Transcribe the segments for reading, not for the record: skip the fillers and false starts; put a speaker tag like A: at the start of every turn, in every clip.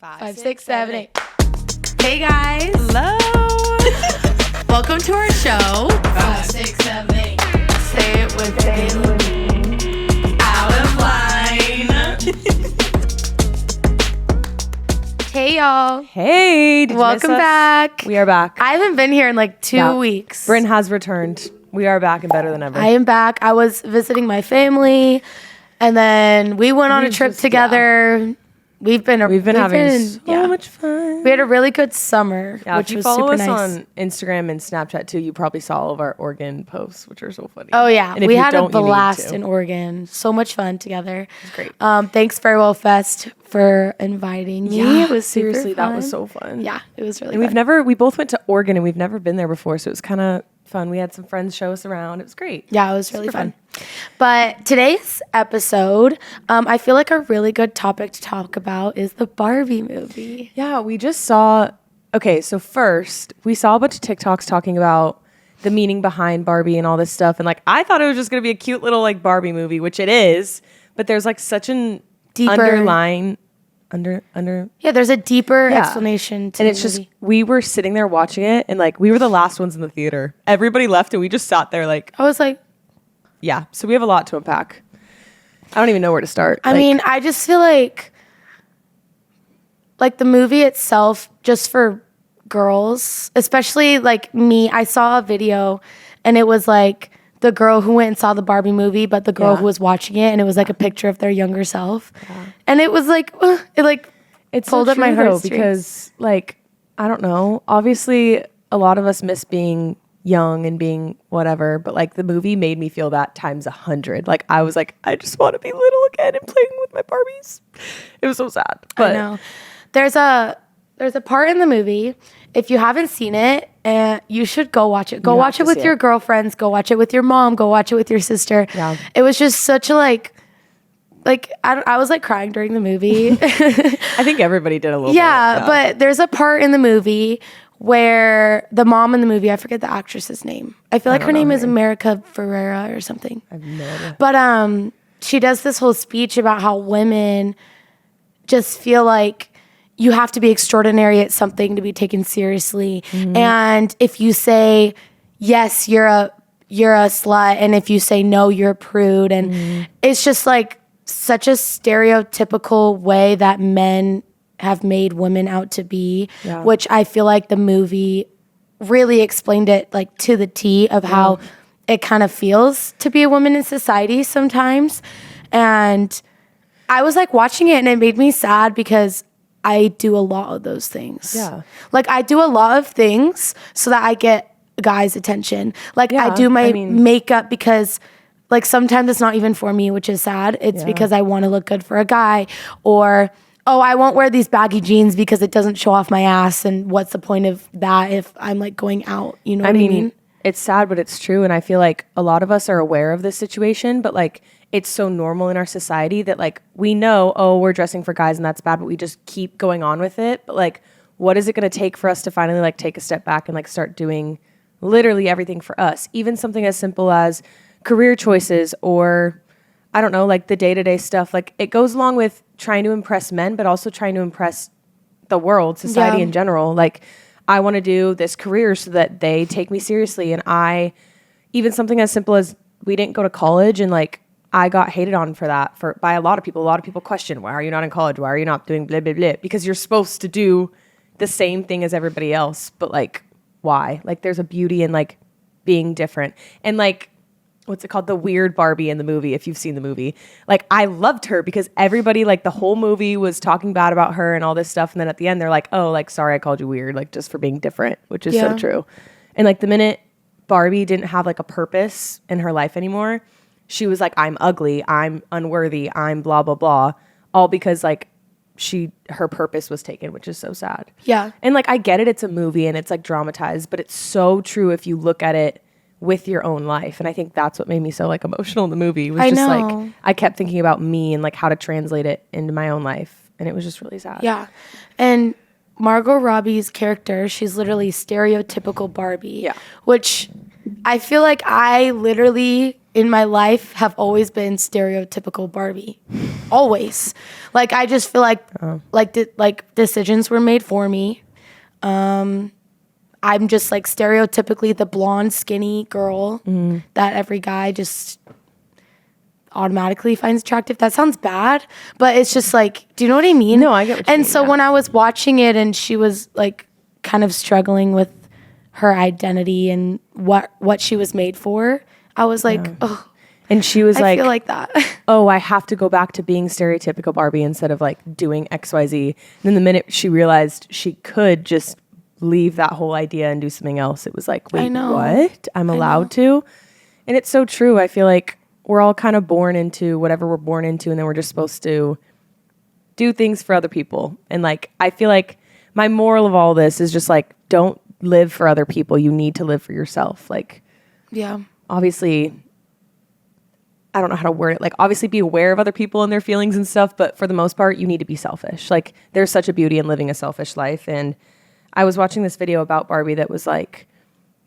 A: Five, six, seven, eight. Hey guys.
B: Hello.
A: Welcome to our show.
B: 5, 6, 7, 8.
A: Say it with me.
B: Out of line.
A: Hey y'all.
B: Hey. Did you
A: Welcome
B: miss us?
A: back.
B: We are back.
A: I haven't been here in like 2 weeks.
B: Brynn has returned. We are back and better than ever.
A: I am back. I was visiting my family, and then we went on a trip together. We've been
B: having so much fun.
A: We had a really good summer, which was super nice.
B: If you follow us on Instagram and Snapchat too, you probably saw all of our Oregon posts, which are so funny.
A: Oh yeah,
B: and
A: we had a blast in Oregon. So much fun together. It was
B: great.
A: Thanks Farewell Fest for inviting me.
B: Yeah,
A: it was
B: seriously,
A: super fun.
B: that was so fun.
A: Yeah, it was really.
B: And we both went to Oregon, and we've never been there before, so it was kind of fun. We had some friends show us around. It was great.
A: Yeah, it was really fun. But today's episode, I feel like a really good topic to talk about is the Barbie movie.
B: Yeah, we just saw. Okay, so first we saw a bunch of TikToks talking about the meaning behind Barbie and all this stuff, and like I thought it was just gonna be a cute little like Barbie movie, which it is, but there's like such an
A: deeper
B: underline.
A: Yeah, there's a deeper explanation to
B: and
A: the
B: it's
A: movie.
B: just we were sitting there watching it, and like we were the last ones in the theater. Everybody left, and we just sat there like
A: I was like,
B: yeah. So we have a lot to unpack. I don't even know where to start.
A: I mean, I just feel like the movie itself, just for girls, especially like me, I saw a video and it was like the girl who went and saw the Barbie movie, but the girl who was watching it, and it was like a picture of their younger self. Yeah. And it was like, it pulled up my heart
B: because like, I don't know, obviously a lot of us miss being young and being whatever, but like the movie made me feel that times 100. Like I was like, I just want to be little again and playing with my Barbies. It was so sad. But
A: I know. There's a part in the movie, if you haven't seen it, you should go watch it. Go watch it with your girlfriends. Go watch it with your mom. Go watch it with your sister.
B: Yeah.
A: It was just such a I was like crying during the movie.
B: I think everybody did a little bit.
A: Yeah, but there's a part in the movie where the mom in the movie, I forget the actress's name. I feel like her name is America Ferrera or something.
B: I have no idea.
A: But she does this whole speech about how women just feel like you have to be extraordinary at something to be taken seriously. Mm-hmm. And if you say yes, you're a slut, and if you say no, you're a prude. And it's just like such a stereotypical way that men have made women out to be, which I feel like the movie really explained it like to the T of how it kind of feels to be a woman in society sometimes. And I was like watching it, and it made me sad because I do a lot of those things.
B: Yeah.
A: Like I do a lot of things so that I get guys' attention. Like I do my makeup because like sometimes it's not even for me, which is sad. It's because I want to look good for a guy, or I won't wear these baggy jeans because it doesn't show off my ass. And what's the point of that if I'm like going out? You know what I mean?
B: It's sad, but it's true. And I feel like a lot of us are aware of this situation, but like it's so normal in our society that like we know, we're dressing for guys and that's bad, but we just keep going on with it. But like, what is it going to take for us to finally like take a step back and like start doing literally everything for us? Even something as simple as career choices, or I don't know, like the day-to-day stuff. Like it goes along with trying to impress men, but also trying to impress the world, society in general. Like I want to do this career so that they take me seriously. And even something as simple as we didn't go to college, and like I got hated on for that by a lot of people. A lot of people question, why are you not in college? Why are you not doing blah, blah, blah? Because you're supposed to do the same thing as everybody else. But like, why? Like there's a beauty in like being different. And like, what's it called? The weird Barbie in the movie, if you've seen the movie. Like I loved her because everybody like the whole movie was talking bad about her and all this stuff. And then at the end they're like, oh, like, sorry, I called you weird, like just for being different, which is so true. And like the minute Barbie didn't have like a purpose in her life anymore, she was like, I'm ugly, I'm unworthy, I'm blah, blah, blah. All because like her purpose was taken, which is so sad.
A: Yeah.
B: And like, I get it. It's a movie and it's like dramatized, but it's so true if you look at it with your own life. And I think that's what made me so like emotional in the movie. It was like, I kept thinking about me and like how to translate it into my own life. And it was just really sad.
A: Yeah. And Margot Robbie's character, she's literally stereotypical Barbie. Yeah. Which I feel like I literally in my life have always been stereotypical Barbie. Always. Like, I just feel like decisions were made for me. I'm just like stereotypically the blonde, skinny girl that every guy just automatically finds attractive. That sounds bad, but it's just like, do you know what I mean?
B: No, I get what you mean.
A: And so when I was watching it and she was like kind of struggling with her identity and what she was made for, I was like, oh.
B: And she was
A: I feel like that.
B: oh, I have to go back to being stereotypical Barbie instead of like doing XYZ. And then the minute she realized she could just leave that whole idea and do something else, it was like, wait, what? I'm allowed to? And it's so true. I feel like we're all kind of born into whatever we're born into, and then we're just supposed to do things for other people. And like, I feel like my moral of all this is just like, don't live for other people. You need to live for yourself. Like,
A: Yeah.
B: obviously, I don't know how to word it. Like, obviously be aware of other people and their feelings and stuff, but for the most part, you need to be selfish. Like, there's such a beauty in living a selfish life. And I was watching this video about Barbie that was like,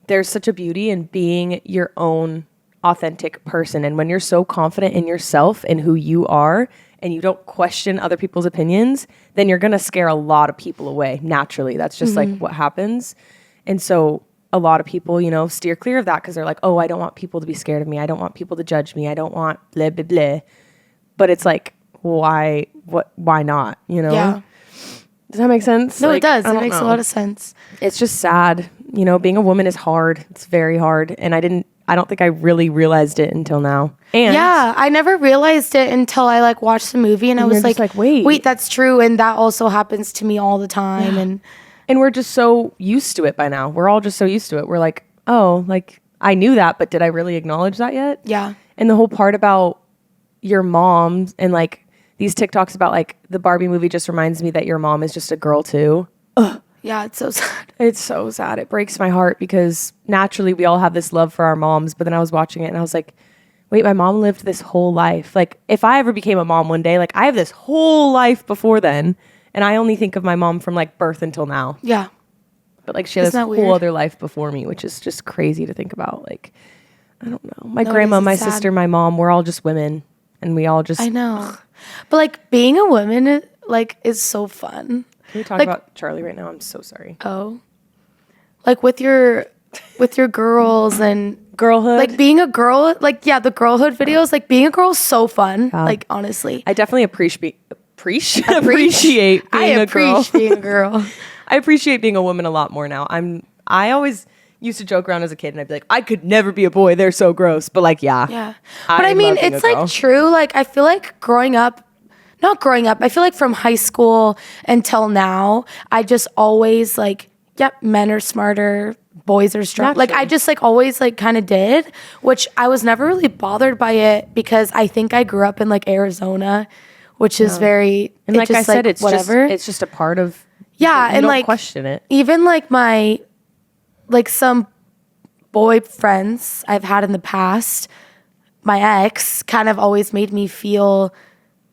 B: there's such a beauty in being your own authentic person. And when you're so confident in yourself and who you are, and you don't question other people's opinions, then you're going to scare a lot of people away naturally. That's just like what happens. And so a lot of people, you know, steer clear of that because they're like, oh, I don't want people to be scared of me. I don't want people to judge me. I don't want blah, blah, blah. But it's like, why not? You know?
A: Yeah.
B: Does that make sense?
A: No,
B: like,
A: it does. It
B: don't
A: makes a
B: know.
A: lot of sense.
B: It's just sad. You know, being a woman is hard. It's very hard. And I don't think I really realized it until now. And
A: yeah, I never realized it until I like watched the movie and I was
B: you're just
A: like,
B: wait,
A: that's true. And that also happens to me all the time.
B: Yeah.
A: And
B: we're just so used to it by now. We're all just so used to it. We're like, oh, like I knew that, but did I really acknowledge that yet?
A: yeah.
B: And the whole part about your mom and like these TikToks about like the Barbie movie just reminds me that your mom is just a girl too. Ugh.
A: Yeah, it's so sad.
B: It's so sad. It breaks my heart because naturally we all have this love for our moms. But then I was watching it and I was like, wait, my mom lived this whole life. Like if I ever became a mom one day, like I have this whole life before then. And I only think of my mom from like birth until now.
A: Yeah.
B: But like she had this
A: Isn't that
B: whole
A: weird?
B: other life before me, which is just crazy to think about. Like, I don't know. My
A: No, it
B: grandma,
A: is.
B: my
A: It's sad.
B: sister, my mom, we're all just women. And we all just...
A: I know. But like being a woman like is so fun.
B: Can we talk
A: like-
B: about Charlie right now? I'm so sorry.
A: Oh. Like with your girls and
B: Girlhood.
A: like being a girl, like yeah, the girlhood videos, like being a girl is so fun. Like honestly.
B: I definitely appreciate
A: I
B: being a girl.
A: appreciate being a girl.
B: I appreciate being a woman a lot more now. I always used to joke around as a kid and I'd be like, I could never be a boy. They're so gross. But like, yeah.
A: Yeah. But I mean,
B: love being
A: it's
B: a girl.
A: like true. Like I feel like not growing up, I feel like from high school until now, I just always like, yep, men are smarter, boys are strong. Like I just like always like kind of did, which I was never really bothered by it because I think I grew up in like Arizona, which is very,
B: And like I said, it's
A: whatever.
B: it's just a part of...
A: Yeah,
B: you
A: and
B: don't
A: like
B: question it.
A: even like some boyfriends I've had in the past, my ex kind of always made me feel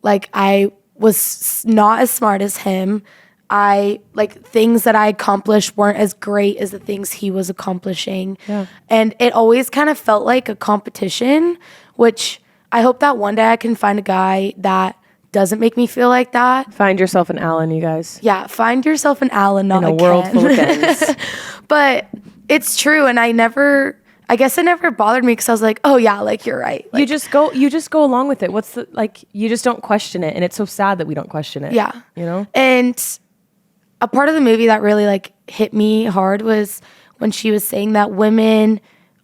A: like I was not as smart as him. I like things that I accomplished weren't as great as the things he was accomplishing.
B: Yeah.
A: And it always kind of felt like a competition, which I hope that one day I can find a guy that doesn't make me feel like that.
B: Find yourself an Alan, you guys.
A: Yeah, find yourself an Alan, not
B: In a
A: a
B: world
A: Ken.
B: full of Kens.
A: But it's true, and I guess it never bothered me because I was like, oh yeah, like you're right. Like,
B: you just go along with it. What's the, like, you just don't question it. And it's so sad that we don't question it.
A: yeah.
B: You know?
A: And a part of the movie that really like hit me hard was when she was saying that women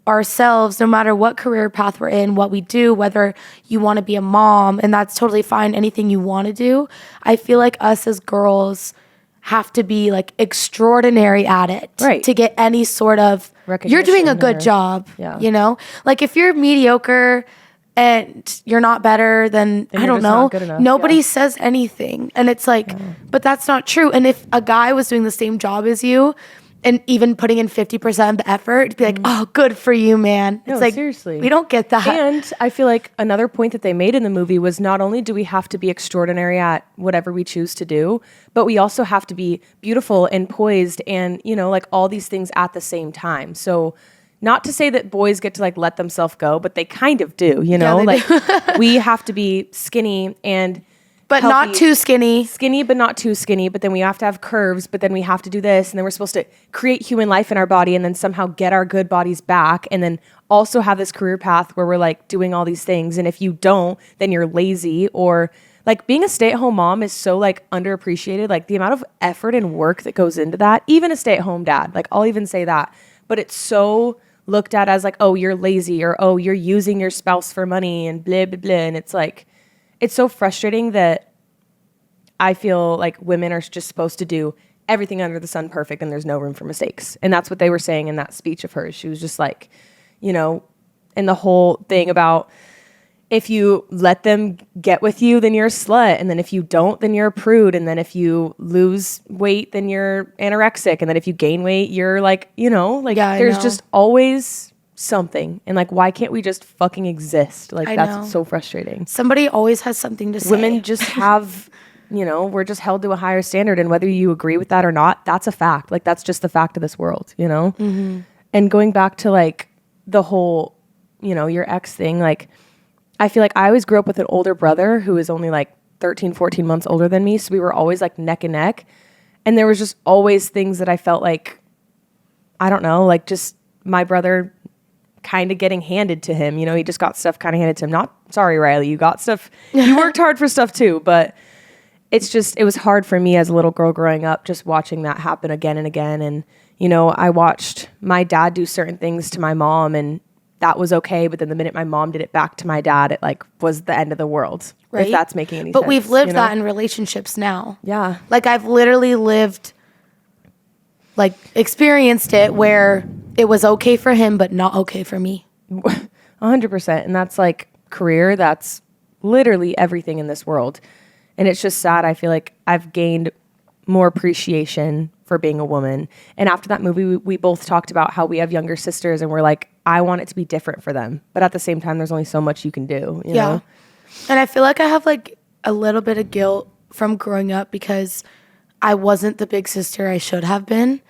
A: ourselves, no matter what career path we're in, what we do, whether you want to be a mom, and that's totally fine, anything you want to do, I feel like us as girls have to be like extraordinary at it
B: Right.
A: to get any sort of you're doing a
B: Recognition
A: good
B: or-
A: job.
B: Yeah.
A: You know? Like if you're mediocre and you're not better, then I
B: you're
A: don't
B: just
A: know.
B: not good enough.
A: Nobody
B: Yeah.
A: says anything. And it's like, but that's not true. And if a guy was doing the same job as you and even putting in 50% of the effort, it'd be like, oh, good for you, man.
B: No,
A: It's like,
B: seriously.
A: we don't get that.
B: And I feel like another point that they made in the movie was not only do we have to be extraordinary at whatever we choose to do, but we also have to be beautiful and poised and, you know, like all these things at the same time. So not to say that boys get to like let themselves go, but they kind of do, you know, like we have to be skinny and
A: but
B: healthy,
A: not too skinny.
B: Skinny, but not too skinny. But then we have to have curves, but then we have to do this. And then we're supposed to create human life in our body and then somehow get our good bodies back. And then also have this career path where we're like doing all these things. And if you don't, then you're lazy. Or like being a stay-at-home mom is so like underappreciated. Like the amount of effort and work that goes into that, even a stay-at-home dad, like I'll even say that. But it's so looked at as like, oh, you're lazy, or oh, you're using your spouse for money and blah, blah, blah. And it's like, it's so frustrating that I feel like women are just supposed to do everything under the sun perfect and there's no room for mistakes. And that's what they were saying in that speech of hers. She was just like, you know, and the whole thing about if you let them get with you, then you're a slut. And then if you don't, then you're a prude. And then if you lose weight, then you're anorexic. And then if you gain weight, you're like, you know, like there's just always something. And like, why can't we just fucking exist? Like that's so frustrating.
A: Somebody always has something to say.
B: Women just have, you know, we're just held to a higher standard. And whether you agree with that or not, that's a fact. Like that's just the fact of this world, you know? Mm-hmm. And going back to like the whole, you know, your ex thing, like I feel like I always grew up with an older brother who is only like 13, 14 months older than me. So we were always like neck and neck. And there was just always things that I felt like, I don't know, like just my brother kind of getting handed to him. You know, he just got stuff kind of handed to him. Not, sorry, Riley, you got stuff. You worked hard for stuff too. But it's just, it was hard for me as a little girl growing up, just watching that happen again and again. And, you know, I watched my dad do certain things to my mom and that was okay. But then the minute my mom did it back to my dad, it like was the end of the world. Right? If that's making any sense.
A: But we've lived
B: you know?
A: that in relationships now.
B: Yeah.
A: Like I've literally lived, like experienced it where it was okay for him, but not okay for me.
B: 100%. And that's like career. That's literally everything in this world. And it's just sad. I feel like I've gained more appreciation for being a woman. And after that movie, we both talked about how we have younger sisters and we're like, I want it to be different for them. But at the same time, there's only so much you can do. You know?
A: And I feel like I have like a little bit of guilt from growing up because I wasn't the big sister I should have been.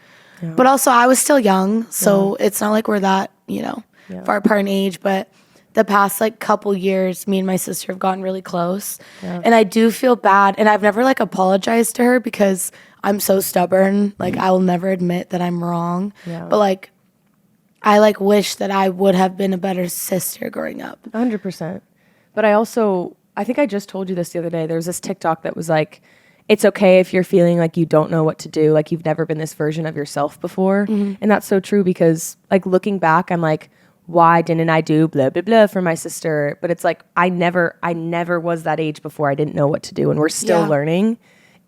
A: Yeah. But also I was still young. So it's not like we're that, you know, far apart in age. But the past like couple years, me and my sister have gotten really close. Yeah. And I do feel bad. And I've never like apologized to her because I'm so stubborn. Like I will never admit that I'm wrong. Yeah. But like, I like wish that I would have been a better sister growing up.
B: 100%. But I think I just told you this the other day. There was this TikTok that was like, it's okay if you're feeling like you don't know what to do. Like you've never been this version of yourself before. Mm-hmm. And that's so true because like looking back, I'm like, why didn't I do blah, blah, blah for my sister? But it's like, I never was that age before. I didn't know what to do and we're still learning.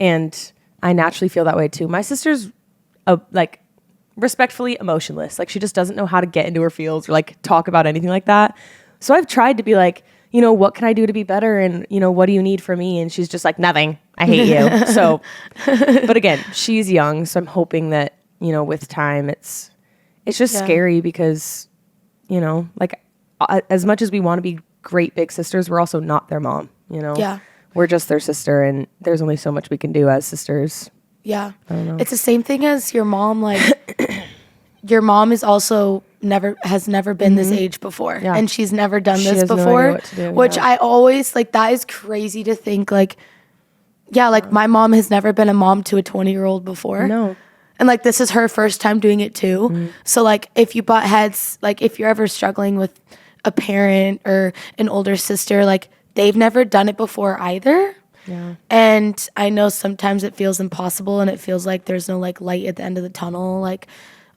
B: And I naturally feel that way too. My sister's like respectfully emotionless. Like she just doesn't know how to get into her feels or like talk about anything like that. So I've tried to be like, you know, what can I do to be better? And, you know, what do you need from me? And she's just like, nothing. I hate you. So, but again, she's young. So I'm hoping that, you know, with time, it's just scary because, you know, like as much as we want to be great big sisters, we're also not their mom, you know? Yeah. We're just their sister and there's only so much we can do as sisters.
A: Yeah. I don't know. It's the same thing as your mom. Like your mom is also has never been this age before. Yeah. And she's never done this before, which I always like, that is crazy to think like, like my mom has never been a mom to a 20-year-old before. No. And like, this is her first time doing it too. Mm. So like, if you butt heads, like if you're ever struggling with a parent or an older sister, like they've never done it before either. Yeah. And I know sometimes it feels impossible and it feels like there's no like light at the end of the tunnel. Like,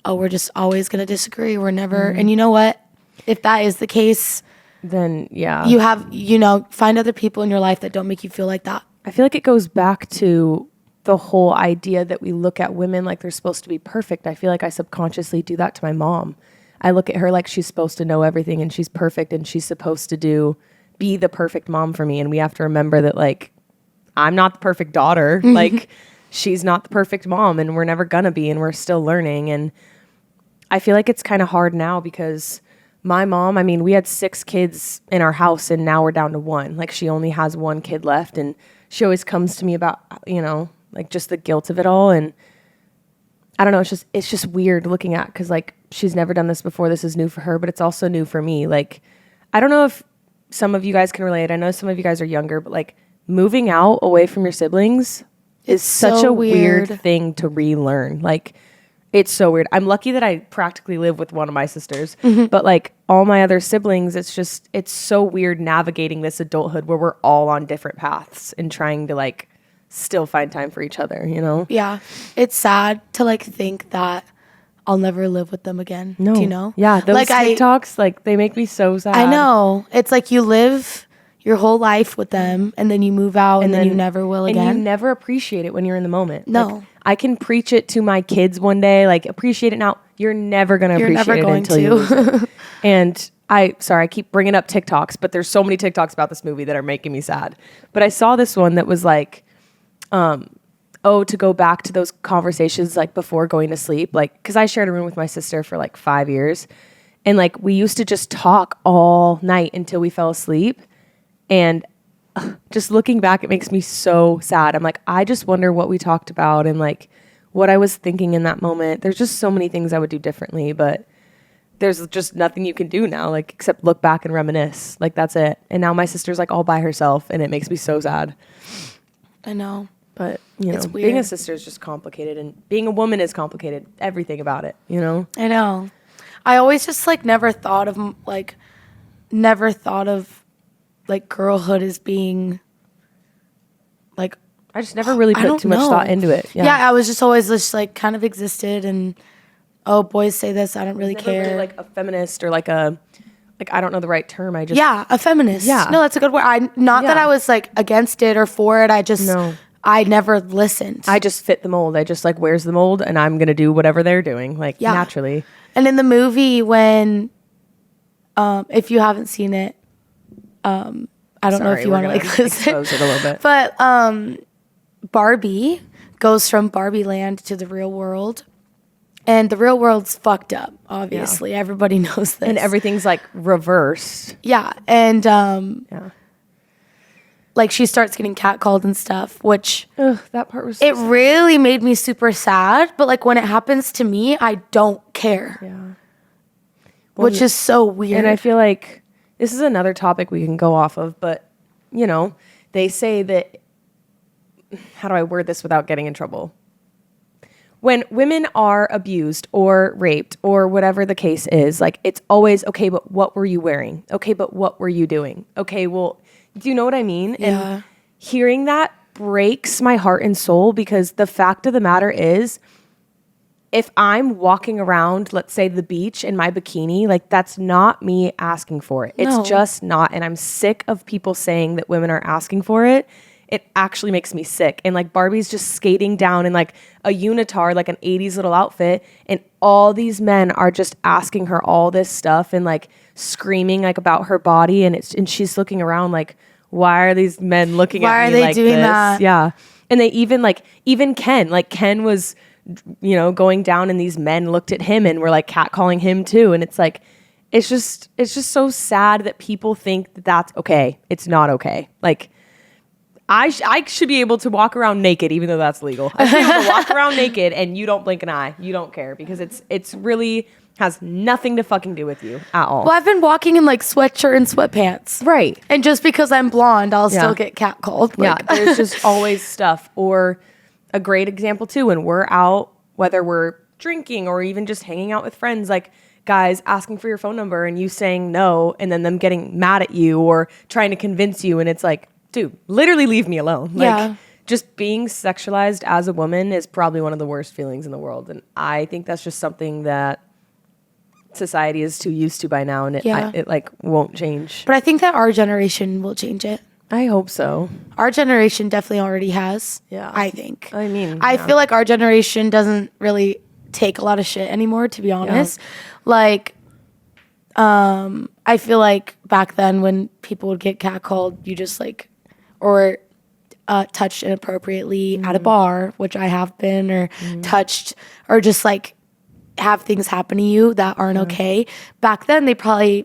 A: oh, we're just always going to disagree. We're never. And you know what? If that is the case,
B: then
A: you have, you know, find other people in your life that don't make you feel like that.
B: I feel like it goes back to the whole idea that we look at women like they're supposed to be perfect. I feel like I subconsciously do that to my mom. I look at her like she's supposed to know everything and she's perfect and she's supposed to be the perfect mom for me. And we have to remember that like, I'm not the perfect daughter. Like she's not the perfect mom and we're never gonna be and we're still learning. And I feel like it's kind of hard now because my mom, I mean, we had 6 kids in our house and now we're down to 1. Like she only has 1 kid left and she always comes to me about, you know, like just the guilt of it all. And I don't know, it's just weird looking at because like she's never done this before. This is new for her, but it's also new for me. Like, I don't know if some of you guys can relate. I know some of you guys are younger, but like moving out away from your siblings is such a weird thing to relearn. Like, it's so weird. I'm lucky that I practically live with one of my sisters, but like all my other siblings, it's so weird navigating this adulthood where we're all on different paths and trying to like still find time for each other, you know?
A: Yeah. It's sad to like think that I'll never live with them again.
B: No.
A: Do you know?
B: Yeah. Those
A: like
B: TikToks, like they make me so sad.
A: I know. It's like you live your whole life with them and then you move out and then you never will again.
B: And you never appreciate it when you're in the moment.
A: No.
B: Like, I can preach it to my kids one day, like appreciate it now. You're never going to appreciate it until you lose it. And I keep bringing up TikToks, but there's so many TikToks about this movie that are making me sad. But I saw this one that was like, to go back to those conversations like before going to sleep, like because I shared a room with my sister for like 5 years, and like we used to just talk all night until we fell asleep. And just looking back, it makes me so sad. I'm like, I just wonder what we talked about and like what I was thinking in that moment. There's just so many things I would do differently, but there's just nothing you can do now, like except look back and reminisce. Like that's it. And now my sister's like all by herself, and it makes me so sad.
A: I know.
B: But, you know, being a sister is just complicated, and being a woman is complicated. Everything about it, you know?
A: I know. I always just like never thought of girlhood as being like,
B: I just never really put too much thought into it.
A: Yeah, I was just always just like kind of existed, and boys say this, I don't really care.
B: Really like a feminist or like I don't know the right term. A
A: feminist. Yeah. No, that's a good word. That I was like against it or for it. I never listened.
B: I just fit the mold. I just like, where's the mold? And I'm going to do whatever they're doing, like naturally.
A: And in the movie when, if you haven't seen it, I don't know if you want to like listen.
B: Expose it a little bit.
A: But Barbie goes from Barbie land to the real world. And the real world's fucked up, obviously. Yeah. Everybody knows this.
B: And everything's like reversed.
A: Yeah. And like she starts getting catcalled and stuff, which
B: that part was
A: it really made me super sad. But like when it happens to me, I don't care.
B: Yeah.
A: Which is so weird.
B: And I feel like this is another topic we can go off of, but you know, they say that, how do I word this without getting in trouble? When women are abused or raped or whatever the case is, like it's always, okay, but what were you wearing? Okay, but what were you doing? Okay, well, do you know what I mean?
A: Yeah.
B: And hearing that breaks my heart and soul, because the fact of the matter is, if I'm walking around, let's say the beach in my bikini, like that's not me asking for it. It's just not. And I'm sick of people saying that women are asking for it. It actually makes me sick. And like Barbie's just skating down in like a unitard, like an 80s little outfit. And all these men are just asking her all this stuff and like screaming like about her body. And she's looking around like, why are these men looking at me like this? Why are they doing that? Yeah. And they even Ken was, you know, going down, and these men looked at him and were like catcalling him too. And it's like, it's just so sad that people think that that's okay. It's not okay. Like, I should be able to walk around naked, even though that's legal. I should be able to walk around naked and you don't blink an eye. You don't care, because it's really has nothing to fucking do with you at all.
A: Well, I've been walking in like sweatshirt and sweatpants.
B: Right.
A: And just because I'm blonde, I'll still get catcalled.
B: Like. Yeah, there's just always stuff. Or a great example too, when we're out, whether we're drinking or even just hanging out with friends, like guys asking for your phone number and you saying no, and then them getting mad at you or trying to convince you. And it's like, dude, literally leave me alone. Like, just being sexualized as a woman is probably one of the worst feelings in the world. And I think that's just something that society is too used to by now, and it like won't change.
A: But I think that our generation will change it.
B: I hope so.
A: Our generation definitely already has.
B: Yeah.
A: I think.
B: I mean,
A: I feel like our generation doesn't really take a lot of shit anymore, to be honest. Like, I feel like back then when people would get catcalled, you just like, or touched inappropriately at a bar, which I have been, or touched, or just like have things happen to you that aren't okay. Back then,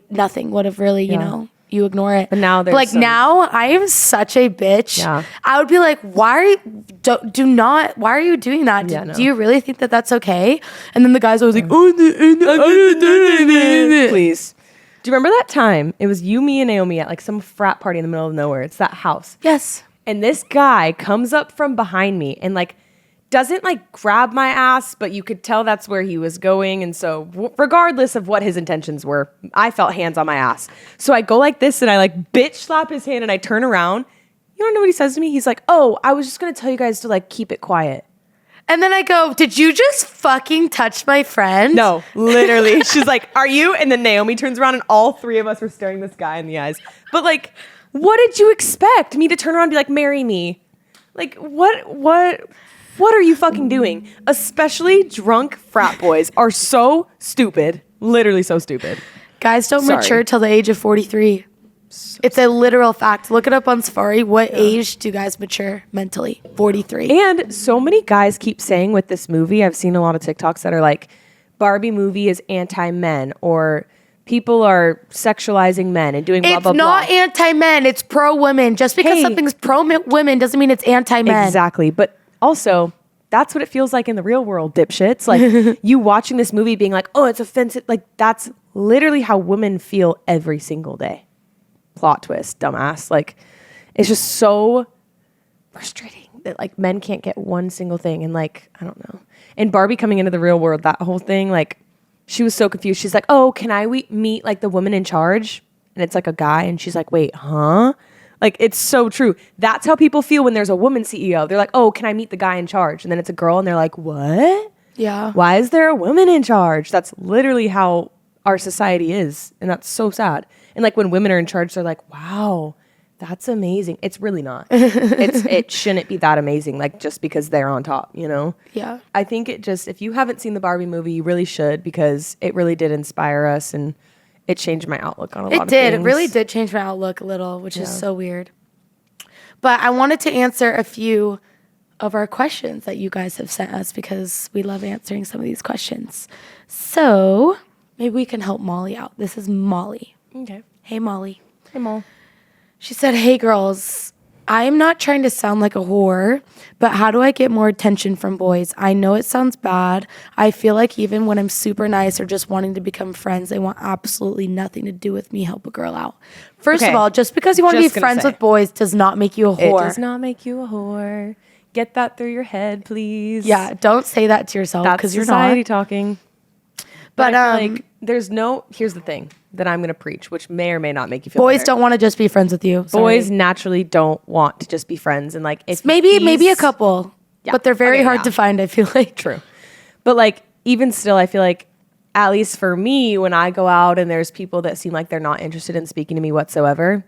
A: nothing would have really, you know. you ignore it.
B: But now there's
A: like now I am such a bitch.
B: Yeah.
A: I would be like, why are you why are you doing that?
B: Yeah, no.
A: Do you really think that that's okay? And then the guy's always like,
B: please. Do you remember that time? It was you, me, and Naomi at like some frat party in the middle of nowhere. It's that house.
A: yes.
B: And this guy comes up from behind me and like doesn't like grab my ass, but you could tell that's where he was going. And so regardless of what his intentions were, I felt hands on my ass. So I go like this and I like bitch slap his hand and I turn around. You don't know what he says to me? He's like, oh, I was just going to tell you guys to like keep it quiet.
A: And then I go, did you just fucking touch my friend?
B: No, literally. She's like, are you? And then Naomi turns around and all three of us were staring this guy in the eyes. But like, what did you expect? Me to turn around and be like, marry me? Like, what are you fucking doing? Especially drunk frat boys are so stupid. Literally so stupid.
A: Guys don't mature till the age of 43. It's a literal fact. Look it up on Safari. What age do guys mature mentally? 43.
B: And so many guys keep saying with this movie, I've seen a lot of TikToks that are like, Barbie movie is anti-men, or people are sexualizing men and doing blah, blah, blah.
A: It's not anti-men. It's pro-women. Just because something's pro-women doesn't mean it's anti-men.
B: Exactly. But also, that's what it feels like in the real world, dipshits. Like, you watching this movie being like, oh, it's offensive. Like, that's literally how women feel every single day. Plot twist, dumbass. Like, it's just so frustrating that, like, men can't get one single thing. And, like, I don't know. And Barbie coming into the real world, that whole thing, like, she was so confused. She's like, oh, can I meet, like, the woman in charge? And it's, like, a guy. And she's like, wait, huh? Like, it's so true. That's how people feel when there's a woman CEO. They're like, oh, can I meet the guy in charge? And then it's a girl, and they're like, what?
A: Yeah.
B: Why is there a woman in charge? That's literally how our society is. And that's so sad. And, like, when women are in charge, they're like, wow, that's amazing. It's really not. It shouldn't be that amazing, like, just because they're on top, you know?
A: Yeah.
B: I think it just, if you haven't seen the Barbie movie, you really should, because it really did inspire us, and it changed my outlook on a lot of things.
A: It really did change my outlook a little, which is so weird. But I wanted to answer a few of our questions that you guys have sent us, because we love answering some of these questions. So maybe we can help Molly out. This is Molly.
B: Okay.
A: Hey, Molly.
B: Hey, Mol.
A: She said, hey, girls, I am not trying to sound like a whore, but how do I get more attention from boys? I know it sounds bad. I feel like even when I'm super nice or just wanting to become friends, they want absolutely nothing to do with me. Help a girl out. First of all, just because you want to be friends with boys does not make you a whore.
B: It does not make you a whore. Get that through your head, please.
A: Yeah, don't say that to yourself, because you're
B: society
A: not.
B: talking. But I feel like there's no, here's the thing that I'm going to preach, which may or may not make you feel
A: boys
B: better.
A: don't want to just be friends with you.
B: Boys naturally don't want to just be friends. And like, if
A: maybe a couple, but they're very hard to find, I feel like.
B: True. But like, even still, I feel like, at least for me, when I go out and there's people that seem like they're not interested in speaking to me whatsoever,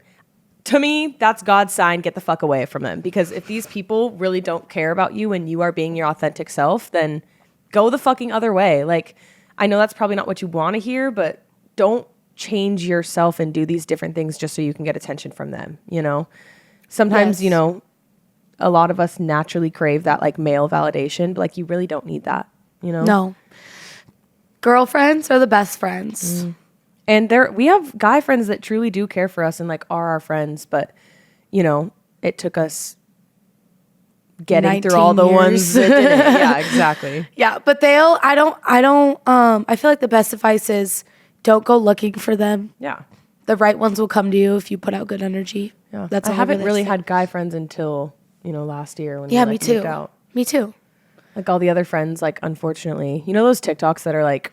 B: to me, that's God's sign. Get the fuck away from them. Because if these people really don't care about you and you are being your authentic self, then go the fucking other way. Like, I know that's probably not what you want to hear, but don't change yourself and do these different things just so you can get attention from them, you know? Sometimes, you know, a lot of us naturally crave that like male validation, but like you really don't need that, you know?
A: No. Girlfriends are the best friends.
B: And we have guy friends that truly do care for us and like are our friends, but you know, it took us getting through all the ones that didn't. Yeah, exactly.
A: Yeah, but I feel like the best advice is don't go looking for them.
B: Yeah.
A: The right ones will come to you if you put out good energy.
B: Yeah.
A: That's
B: I haven't really had guy friends until, you know, last year when we
A: me too.
B: moved out.
A: Me too.
B: Like all the other friends, like unfortunately, you know those TikToks that are like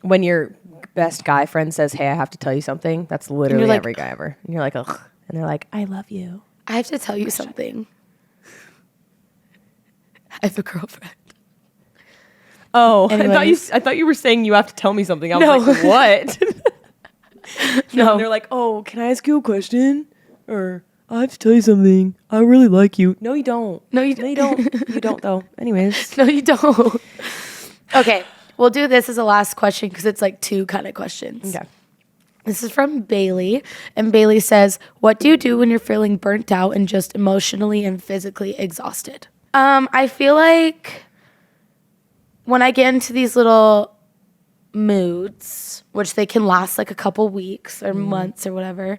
B: when your best guy friend says, hey, I have to tell you something. That's literally like, every guy ever. And you're like, ugh. And they're like, I love you.
A: I have to tell you something. I have a girlfriend.
B: Oh, I thought you were saying you have to tell me something. I was like, what? No. And they're like, oh, can I ask you a question? Or I have to tell you something. I really like you. No, you don't.
A: No, you don't.
B: You don't, though. Anyways.
A: No, you don't. Okay. We'll do this as a last question because it's like two kind of questions.
B: Okay.
A: This is from Bailey. And Bailey says, what do you do when you're feeling burnt out and just emotionally and physically exhausted? I feel like when I get into these little moods, which they can last like a couple weeks or months or whatever,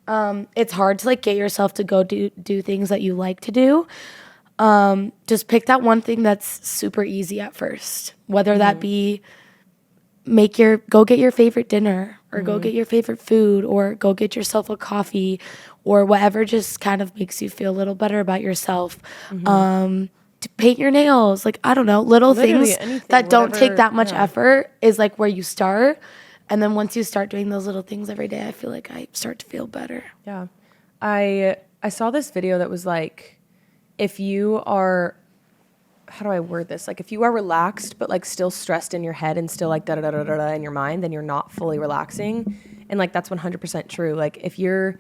A: it's hard to like get yourself to go do things that you like to do. Just pick that one thing that's super easy at first, whether that be go get your favorite dinner or go get your favorite food or go get yourself a coffee or whatever just kind of makes you feel a little better about yourself. To paint your nails, like, I don't know, literally things anything, that don't take that much effort is like where you start. And then once you start doing those little things every day, I feel like I start to feel better.
B: Yeah. I saw this video that was like, if you are, how do I word this? Like if you are relaxed, but like still stressed in your head and still like da-da-da-da-da in your mind, then you're not fully relaxing. And like, that's 100% true. Like if you're,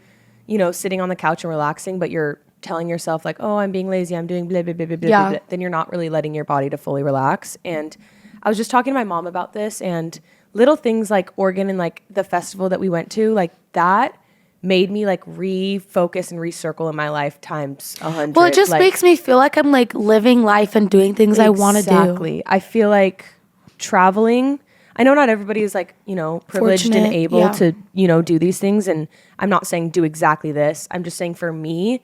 B: sitting on the couch and relaxing, but you're telling yourself like, oh, I'm being lazy, I'm doing blah, blah, blah, blah, blah, blah, then you're not really letting your body to fully relax. And I was just talking to my mom about this, and little things like Oregon and like the festival that we went to, like that made me like refocus and recircle in my life times 100.
A: Well, it just makes me feel like I'm like living life and doing things I want to do.
B: Exactly. I feel like traveling, I know not everybody is like, privileged Fortunate, and able to, do these things. And I'm not saying do exactly this. I'm just saying for me,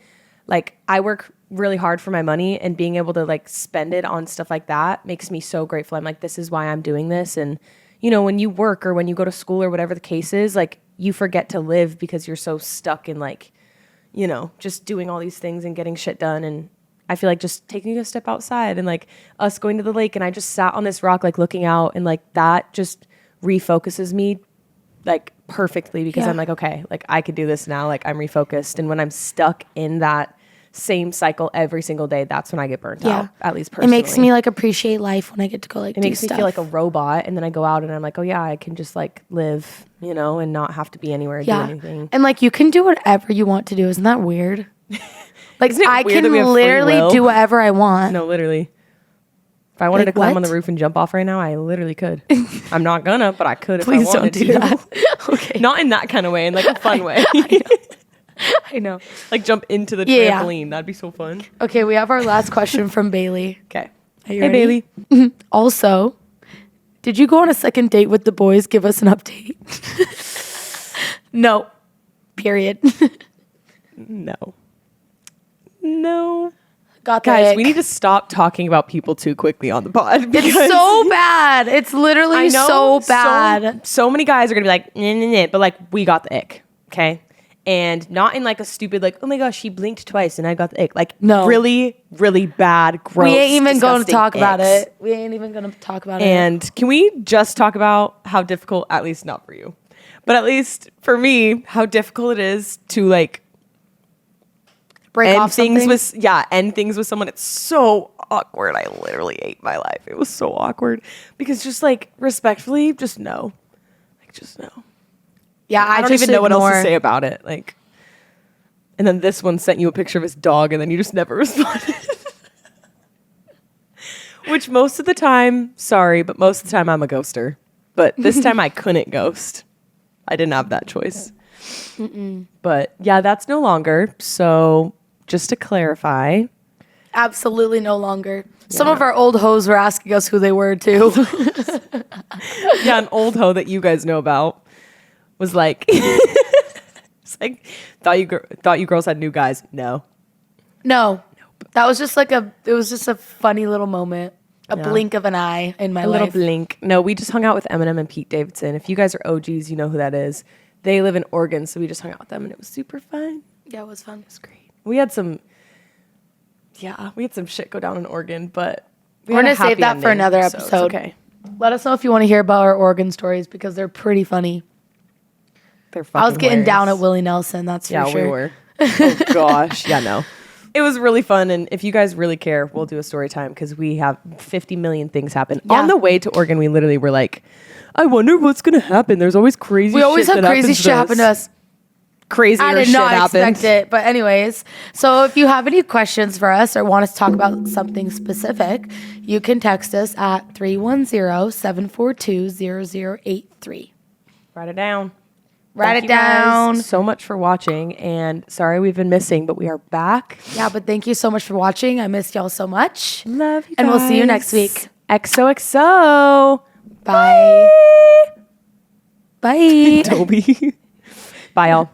B: like I work really hard for my money, and being able to like spend it on stuff like that makes me so grateful. I'm like, this is why I'm doing this. And, when you work or when you go to school or whatever the case is, like you forget to live because you're so stuck in like, just doing all these things and getting shit done. And I feel like just taking a step outside and like us going to the lake, and I just sat on this rock, like looking out, and like that just refocuses me like perfectly because I'm like, okay, like I could do this now. Like I'm refocused. And when I'm stuck in that same cycle every single day, that's when I get burnt out, at least personally.
A: It makes me like appreciate life when I get to go like do stuff. It makes me
B: feel like a robot, and then I go out and I'm like, oh yeah, I can just like live, and not have to be anywhere and do anything.
A: And like you can do whatever you want to do. Isn't that weird? Like I
B: weird
A: can literally do whatever I want.
B: No, literally. If I wanted to climb on the roof and jump off right now, I literally could. I'm not gonna, but I could if I wanted to.
A: Please don't do that. Okay.
B: Not in that kind of way, in like a fun way.
A: I know.
B: Like jump into the trampoline. That'd be so fun.
A: Okay, we have our last question from Bailey.
B: Okay.
A: Hey, Bailey. Also, did you go on a second date with the boys? Give us an update. No. Period.
B: No.
A: Got
B: Guys, we need to stop talking about people too quickly on the pod.
A: It's so bad. It's literally so bad.
B: So many guys are going to be like, nah, but like, we got the ick. Okay. And not in like a stupid, like, oh my gosh, she blinked twice and I got the ick. Like, no. Really, really bad, gross,
A: we ain't even going to talk about it. We ain't even going to talk about it.
B: And can we just talk about how difficult, at least not for you, but at least for me, how difficult it is to like, end things with someone. It's so awkward. I literally ate my life. It was so awkward because just like respectfully, just no. Like just no.
A: Yeah,
B: I don't even know what else to say about it. Like, and then this one sent you a picture of his dog, and then you just never responded. Which most of the time, sorry, but most of the time I'm a ghoster. But this time I couldn't ghost. I didn't have that choice. But yeah, that's no longer. So just to clarify.
A: Absolutely no longer. Yeah. Some of our old hoes were asking us who they were too.
B: Yeah, an old hoe that you guys know about was like, it's like, thought you girls had new guys. No.
A: Nope. That was just like it was just a funny little moment. A blink of an eye in my life.
B: A little blink. No, we just hung out with Eminem and Pete Davidson. If you guys are OGs, you know who that is. They live in Oregon, so we just hung out with them, and it was super fun.
A: Yeah, it was fun.
B: It was great. We had some shit go down in Oregon, but
A: we're going to save that for another episode.
B: So okay.
A: Let us know if you want to hear about our Oregon stories because they're pretty funny.
B: They're fucking
A: I was getting
B: hilarious.
A: Down at Willie Nelson, that's for sure.
B: Yeah, we were. Oh, gosh. Yeah, no. It was really fun, and if you guys really care, we'll do a story time because we have 50 million things happen. Yeah. On the way to Oregon, we literally were like, I wonder what's going to happen. There's always crazy shit.
A: We always have crazy shit happen to us.
B: Crazier
A: I did
B: shit
A: not
B: happened.
A: expect it. But anyways, so if you have any questions for us or want us to talk about something specific, you can text us at 310-742-0083.
B: Write it down.
A: Write it down.
B: So much for watching, and sorry we've been missing, but we are back.
A: Yeah, but thank you so much for watching. I missed y'all so much.
B: Love you guys.
A: And we'll see you next week.
B: XOXO.
A: Bye. Bye.
B: Toby. Bye, y'all.